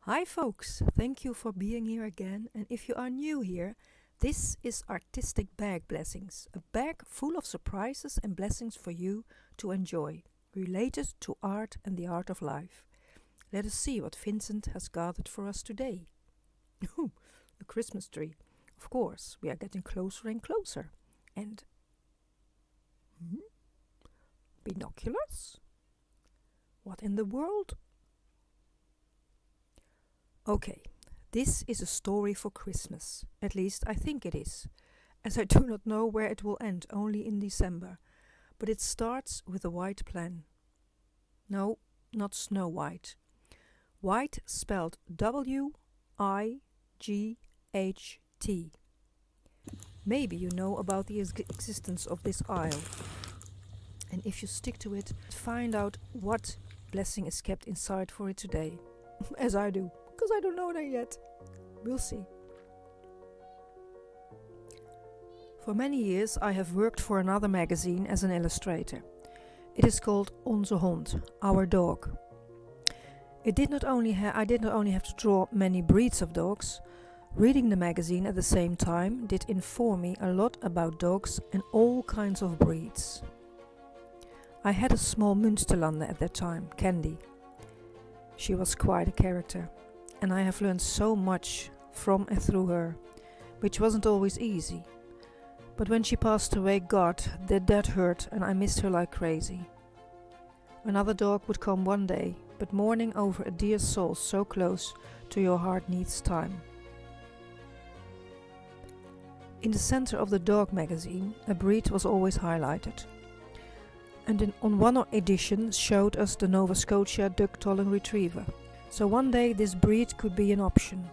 Hi folks, thank you for being here again. And if you are new here, this is Artistic Bag Blessings, a bag full of surprises and blessings for you to enjoy, related to art and the art of life. Let us see what Vincent has gathered for us today. A Christmas tree. Of course, we are getting closer and closer. And binoculars? What in the world? Okay, this is a story for Christmas. At least I think it is, as I do not know where it will end, only in December. But it starts with a white plan. No, not Snow White. White spelled W-I-G-H-T. Maybe you know about the existence of this isle. And if you stick to it, find out what blessing is kept inside for it today. As I do, because I don't know that yet. We'll see. For many years I have worked for another magazine as an illustrator. It is called Onze Hond, Our Dog. I did not only have to draw many breeds of dogs. Reading the magazine at the same time did inform me a lot about dogs and all kinds of breeds. I had a small Münsterlander at that time, Candy. She was quite a character, and I have learned so much from and through her, which wasn't always easy. But when she passed away, God, that hurt, and I missed her like crazy. Another dog would come one day, but mourning over a dear soul so close to your heart needs time. In the center of the dog magazine, a breed was always highlighted. And on one edition showed us the Nova Scotia duck-tolling retriever. So one day this breed could be an option.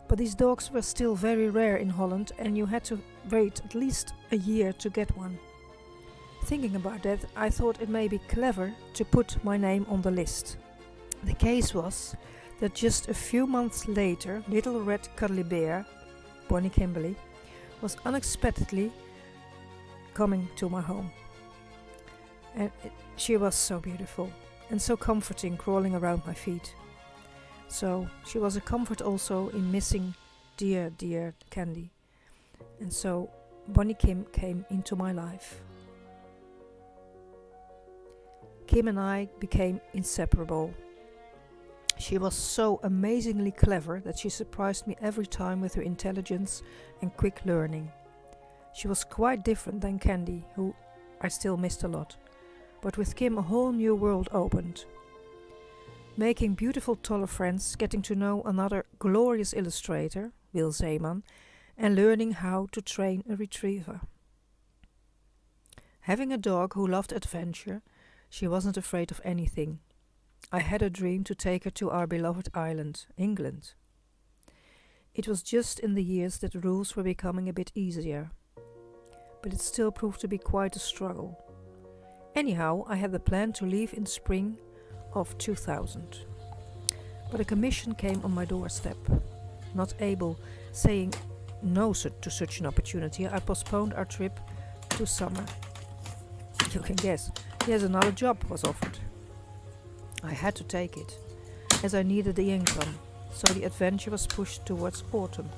But these dogs were still very rare in Holland and you had to wait at least a year to get one. Thinking about that, I thought it may be clever to put my name on the list. The case was that just a few months later, little red cuddly bear, Bonny Kimberley, was unexpectedly coming to my home. And she was so beautiful and so comforting, crawling around my feet. So she was a comfort also in missing dear Candy. And so Bonny Kim came into my life. Kim and I became inseparable. She was so amazingly clever that she surprised me every time with her intelligence and quick learning. She was quite different than Candy, who I still missed a lot. But with Kim a whole new world opened. Making beautiful taller friends, getting to know another glorious illustrator, Wil Zeeman, and learning how to train a retriever. Having a dog who loved adventure, she wasn't afraid of anything. I had a dream to take her to our beloved island, England. It was just in the years that the rules were becoming a bit easier. But it still proved to be quite a struggle. Anyhow, I had the plan to leave in spring of 2000. But a commission came on my doorstep. Not able saying no to such an opportunity, I postponed our trip to summer. You can guess, yes, another job was offered. I had to take it, as I needed the income, so the adventure was pushed towards autumn.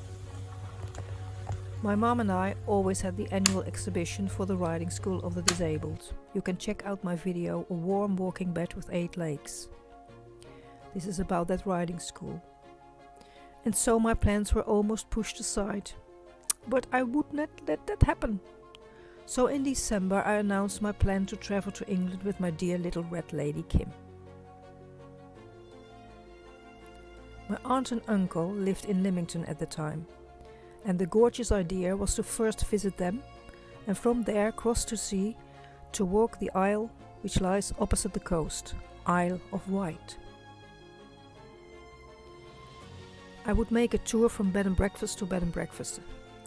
My mom and I always had the annual exhibition for the riding school of the disabled. You can check out my video, A Warm Walking Bed with 8 Lakes. This is about that riding school. And so my plans were almost pushed aside. But I would not let that happen. So in December I announced my plan to travel to England with my dear little red lady Kim. My aunt and uncle lived in Lymington at the time. And the gorgeous idea was to first visit them and from there cross the sea to walk the isle which lies opposite the coast, Isle of Wight. I would make a tour from bed and breakfast to bed and breakfast,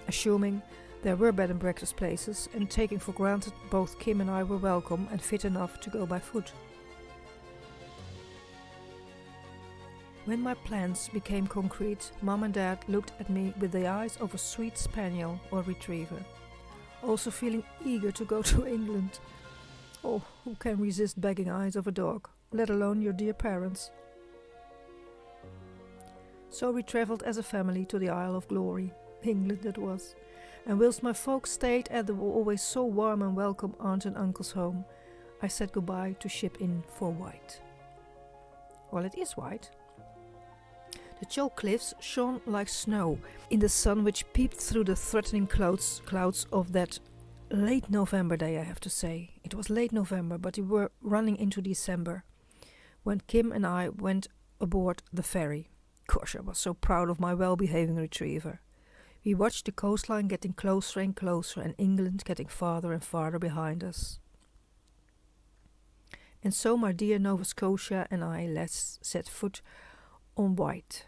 assuming there were bed and breakfast places and taking for granted both Kim and I were welcome and fit enough to go by foot. When my plans became concrete, Mom and Dad looked at me with the eyes of a sweet spaniel or retriever, also feeling eager to go to England. Oh, who can resist begging eyes of a dog, let alone your dear parents? So we travelled as a family to the Isle of Glory, England it was, and whilst my folks stayed at the always so warm and welcome aunt and uncle's home, I said goodbye to ship in for Wight. Well, it is white. The chalk cliffs shone like snow in the sun which peeped through the threatening clouds of that late November day, I have to say. It was late November, but we were running into December when Kim and I went aboard the ferry. Gosh, I was so proud of my well-behaving retriever. We watched the coastline getting closer and closer and England getting farther and farther behind us. And so my dear Nova Scotia and I set foot on Wight.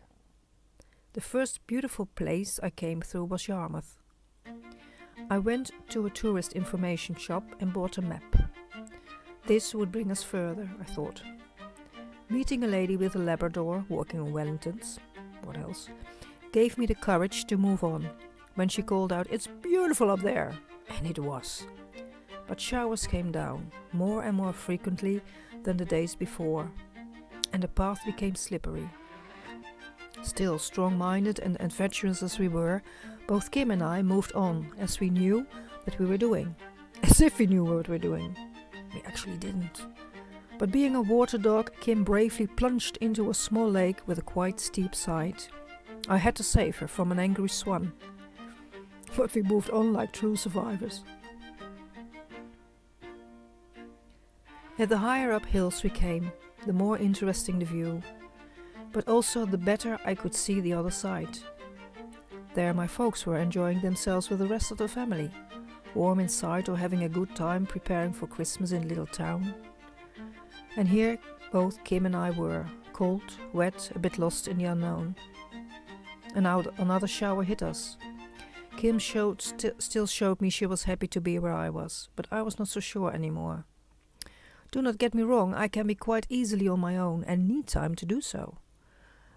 The first beautiful place I came through was Yarmouth. I went to a tourist information shop and bought a map. This would bring us further, I thought. Meeting a lady with a Labrador, walking on Wellingtons, what else, gave me the courage to move on. When she called out, "It's beautiful up there!" And it was. But showers came down, more and more frequently than the days before, and the path became slippery. Still, strong-minded and adventurous as we were, both Kim and I moved on, as we knew that we were doing. As if we knew what we were doing. We actually didn't. But being a water dog, Kim bravely plunged into a small lake with a quite steep side. I had to save her from an angry swan. But we moved on like true survivors. At the higher up hills we came, the more interesting the view. But also the better I could see the other side. There my folks were enjoying themselves with the rest of the family, warm inside or having a good time preparing for Christmas in little town. And here both Kim and I were, cold, wet, a bit lost in the unknown. And now another shower hit us. Kim still showed me she was happy to be where I was, but I was not so sure anymore. Do not get me wrong, I can be quite easily on my own and need time to do so.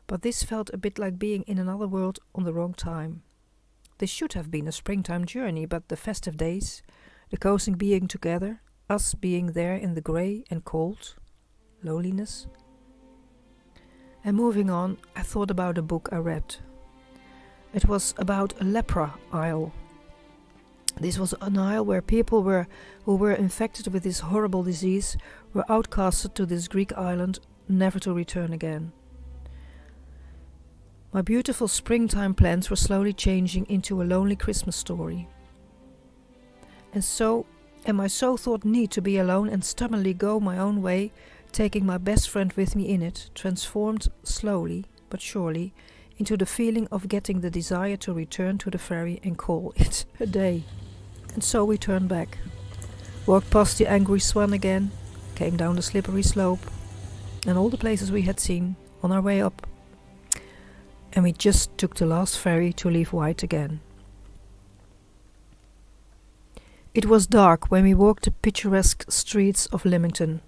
But this felt a bit like being in another world on the wrong time. This should have been a springtime journey, but the festive days, the coasting being together, us being there in the grey and cold, loneliness. And moving on, I thought about a book I read. It was about a leper isle. This was an isle where people who were infected with this horrible disease were outcasted to this Greek island, never to return again. My beautiful springtime plans were slowly changing into a lonely Christmas story. And my so thought need to be alone and stubbornly go my own way, taking my best friend with me in it, transformed slowly but surely into the feeling of getting the desire to return to the ferry and call it a day. And so we turned back, walked past the angry swan again, came down the slippery slope, and all the places we had seen on our way up. And we just took the last ferry to leave Wight again. It was dark when we walked the picturesque streets of Lymington,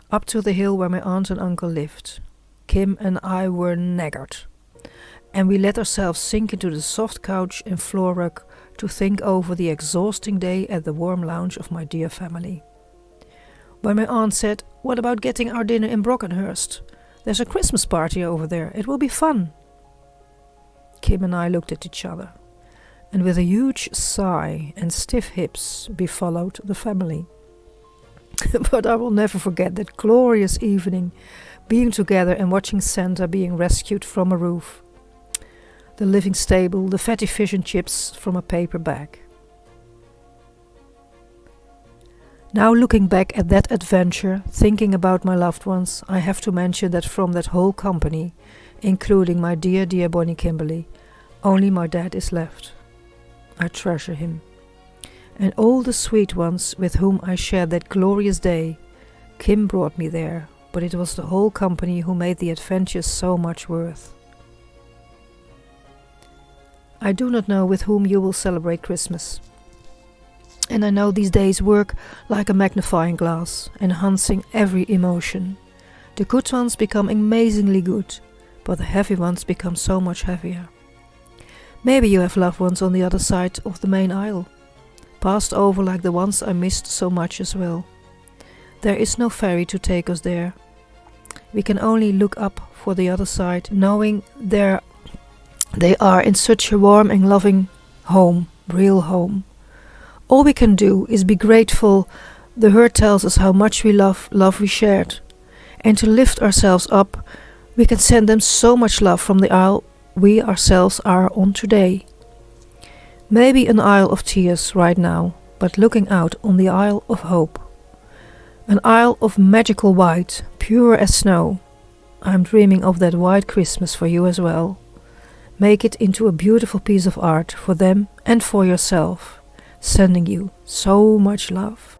up to the hill where my aunt and uncle lived. Kim and I were knackered, and we let ourselves sink into the soft couch and floor rug to think over the exhausting day at the warm lounge of my dear family. When my aunt said, "What about getting our dinner in Brockenhurst? There's a Christmas party over there, it will be fun." Kim and I looked at each other, and with a huge sigh and stiff hips we followed the family. But I will never forget that glorious evening, being together and watching Santa being rescued from a roof. The living stable, the fatty fish and chips from a paper bag. Now looking back at that adventure, thinking about my loved ones, I have to mention that from that whole company, including my dear, dear Bonny Kimberley, only my dad is left. I treasure him. And all the sweet ones with whom I shared that glorious day. Kim brought me there, but it was the whole company who made the adventure so much worth. I do not know with whom you will celebrate Christmas. And I know these days work like a magnifying glass, enhancing every emotion. The good ones become amazingly good, but the heavy ones become so much heavier. Maybe you have loved ones on the other side of the main aisle, passed over like the ones I missed so much as well. There is no ferry to take us there. We can only look up for the other side, knowing they are in such a warm and loving home, real home. All we can do is be grateful the hurt tells us how much we love we shared. And to lift ourselves up, we can send them so much love from the isle we ourselves are on today. Maybe an isle of tears right now, but looking out on the Isle of Hope. An isle of magical white, pure as snow. I'm dreaming of that white Christmas for you as well. Make it into a beautiful piece of art for them and for yourself. Sending you so much love.